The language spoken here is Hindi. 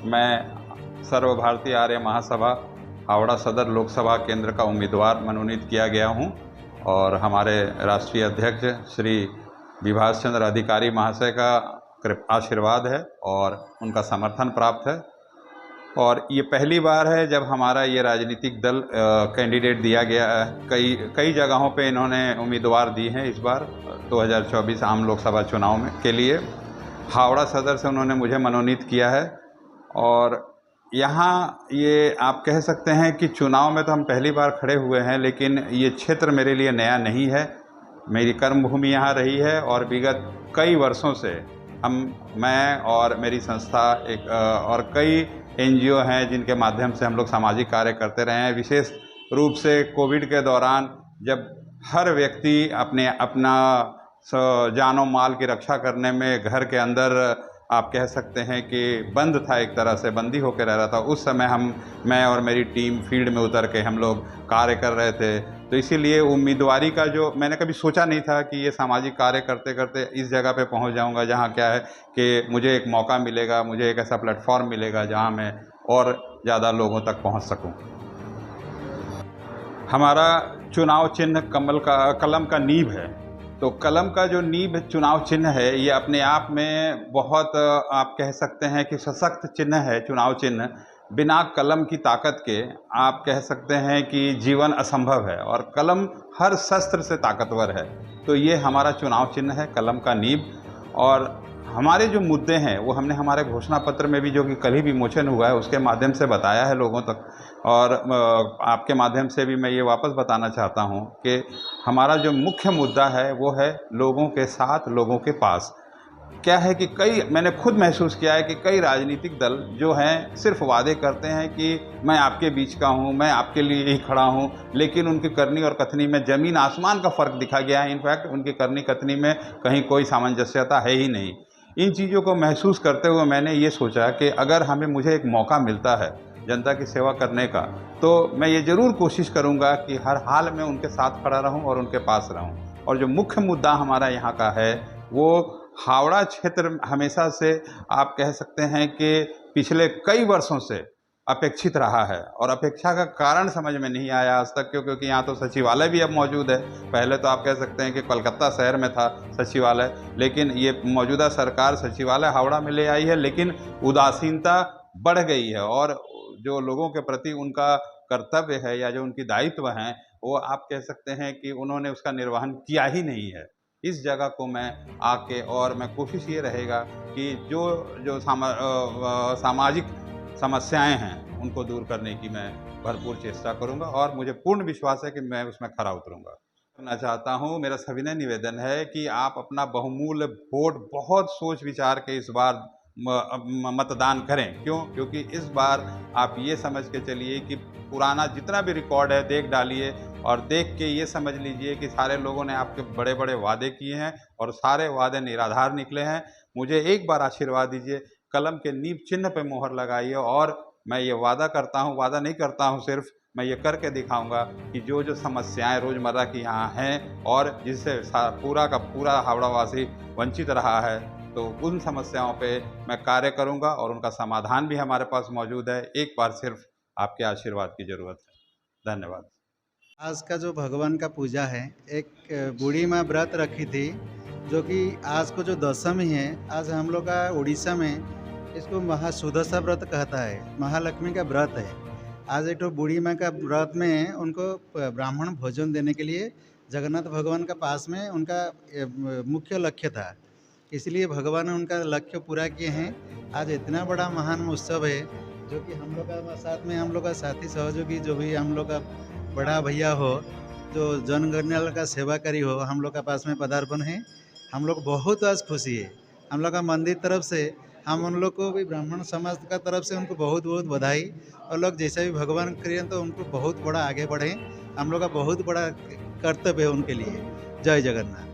मैं सर्व भारतीय आर्य महासभा हावड़ा सदर लोकसभा केंद्र का उम्मीदवार मनोनीत किया गया हूं और हमारे राष्ट्रीय अध्यक्ष श्री विभाष चंद्र अधिकारी महाशय का आशीर्वाद है और उनका समर्थन प्राप्त है। और ये पहली बार है जब हमारा ये राजनीतिक दल कैंडिडेट दिया गया है। कई जगहों पे इन्होंने उम्मीदवार दिए हैं। इस बार 2024 आम लोकसभा चुनाव में के लिए हावड़ा सदर से उन्होंने मुझे मनोनीत किया है। और यहाँ ये आप कह सकते हैं कि चुनाव में तो हम पहली बार खड़े हुए हैं, लेकिन ये क्षेत्र मेरे लिए नया नहीं है। मेरी कर्मभूमि यहाँ रही है और विगत कई वर्षों से मैं और मेरी संस्था और कई NGO हैं जिनके माध्यम से हम लोग सामाजिक कार्य करते रहे हैं। विशेष रूप से कोविड के दौरान जब हर व्यक्ति अपना जानो माल की रक्षा करने में घर के अंदर आप कह सकते हैं कि बंद था, एक तरह से बंदी होकर रह रहा था, उस समय मैं और मेरी टीम फील्ड में उतर के हम लोग कार्य कर रहे थे। तो इसीलिए उम्मीदवारी का जो मैंने कभी सोचा नहीं था कि ये सामाजिक कार्य करते करते इस जगह पे पहुंच जाऊंगा जहां क्या है कि मुझे एक मौका मिलेगा, मुझे एक ऐसा प्लेटफॉर्म मिलेगा जहां मैं और ज़्यादा लोगों तक पहुंच सकूं। हमारा चुनाव चिन्ह कलम का नींव है। तो कलम का जो नींव चुनाव चिन्ह है, ये अपने आप में बहुत आप कह सकते हैं कि सशक्त चिन्ह है। चुनाव चिन्ह बिना कलम की ताकत के आप कह सकते हैं कि जीवन असंभव है और कलम हर शस्त्र से ताकतवर है। तो ये हमारा चुनाव चिन्ह है, कलम का नींव। और हमारे जो मुद्दे हैं वो हमने हमारे घोषणा पत्र में भी, जो कि कल ही विमोचन हुआ है, उसके माध्यम से बताया है लोगों तक। और आपके माध्यम से भी मैं ये वापस बताना चाहता हूँ कि हमारा जो मुख्य मुद्दा है वो है लोगों के साथ, लोगों के पास। क्या है कि मैंने खुद महसूस किया है कि कई राजनीतिक दल जो हैं सिर्फ वादे करते हैं कि मैं आपके बीच का हूं, मैं आपके लिए ही खड़ा हूं, लेकिन उनकी करनी और कथनी में ज़मीन आसमान का फ़र्क दिखा गया है। इनफैक्ट उनकी करनी कथनी में कहीं कोई सामंजस्यता है ही नहीं। इन चीज़ों को महसूस करते हुए मैंने ये सोचा कि अगर मुझे एक मौका मिलता है जनता की सेवा करने का, तो मैं ये ज़रूर कोशिश करूँगा कि हर हाल में उनके साथ खड़ा रहूँ और उनके पास रहूँ। और जो मुख्य मुद्दा हमारा यहाँ का है वो हावड़ा क्षेत्र हमेशा से आप कह सकते हैं कि पिछले कई वर्षों से अपेक्षित रहा है। और अपेक्षा का कारण समझ में नहीं आया आज तक, क्योंकि यहाँ तो सचिवालय भी अब मौजूद है। पहले तो आप कह सकते हैं कि कलकत्ता शहर में था सचिवालय, लेकिन ये मौजूदा सरकार सचिवालय हावड़ा में ले आई है, लेकिन उदासीनता बढ़ गई है और जो लोगों के प्रति उनका कर्तव्य है या जो उनकी दायित्व हैं, वो आप कह सकते हैं कि उन्होंने उसका निर्वहन किया ही नहीं है। इस जगह को मैं आके, और मैं कोशिश ये रहेगा कि जो सामाजिक समस्याएं हैं उनको दूर करने की मैं भरपूर चेष्टा करूंगा और मुझे पूर्ण विश्वास है कि मैं उसमें खरा उतरूंगा। करना चाहता हूं, मेरा सविनय निवेदन है कि आप अपना बहुमूल्य वोट बहुत सोच विचार के इस बार मतदान करें। क्यों? क्योंकि इस बार आप ये समझ के चलिए कि पुराना जितना भी रिकॉर्ड है देख डालिए और देख के ये समझ लीजिए कि सारे लोगों ने आपके बड़े बड़े वादे किए हैं और सारे वादे निराधार निकले हैं। मुझे एक बार आशीर्वाद दीजिए, कलम के नींव चिन्ह पे मोहर लगाइए और मैं ये वादा करता हूँ, वादा नहीं करता हूँ सिर्फ, मैं ये करके दिखाऊंगा कि जो समस्याएं रोज़मर्रा की यहाँ हैं और जिससे पूरा का पूरा हावड़ावासी वंचित रहा है, तो उन समस्याओं पे मैं कार्य करूंगा और उनका समाधान भी हमारे पास मौजूद है। एक बार सिर्फ आपके आशीर्वाद की ज़रूरत है। धन्यवाद। आज का जो भगवान का पूजा है, एक बूढ़ी माँ व्रत रखी थी, जो कि आज को जो दशमी है, आज हम लोग का उड़ीसा में इसको महासुदशा व्रत कहता है, महालक्ष्मी का व्रत है। आज एक तो बूढ़ी माँ का व्रत में उनको ब्राह्मण भोजन देने के लिए जगन्नाथ भगवान का पास में उनका मुख्य लक्ष्य था, इसलिए भगवान ने उनका लक्ष्य पूरा किए हैं। आज इतना बड़ा महान उत्सव है, जो कि हम लोग का साथ में हम लोग का साथी सहयोगी जो भी हम लोग का बड़ा भैया हो, जो जनगणना का सेवाकारी हो, हम लोग का पास में पदार्पण है। हम लोग बहुत आज खुशी है। हम लोग का मंदिर तरफ से हम उन लोग को भी, ब्राह्मण समाज का तरफ से उनको बहुत बहुत बधाई। और लोग जैसा भी भगवान करें तो उनको बहुत बड़ा आगे बढ़ें। हम लोग का बहुत बड़ा कर्तव्य है उनके लिए। जय जगन्नाथ।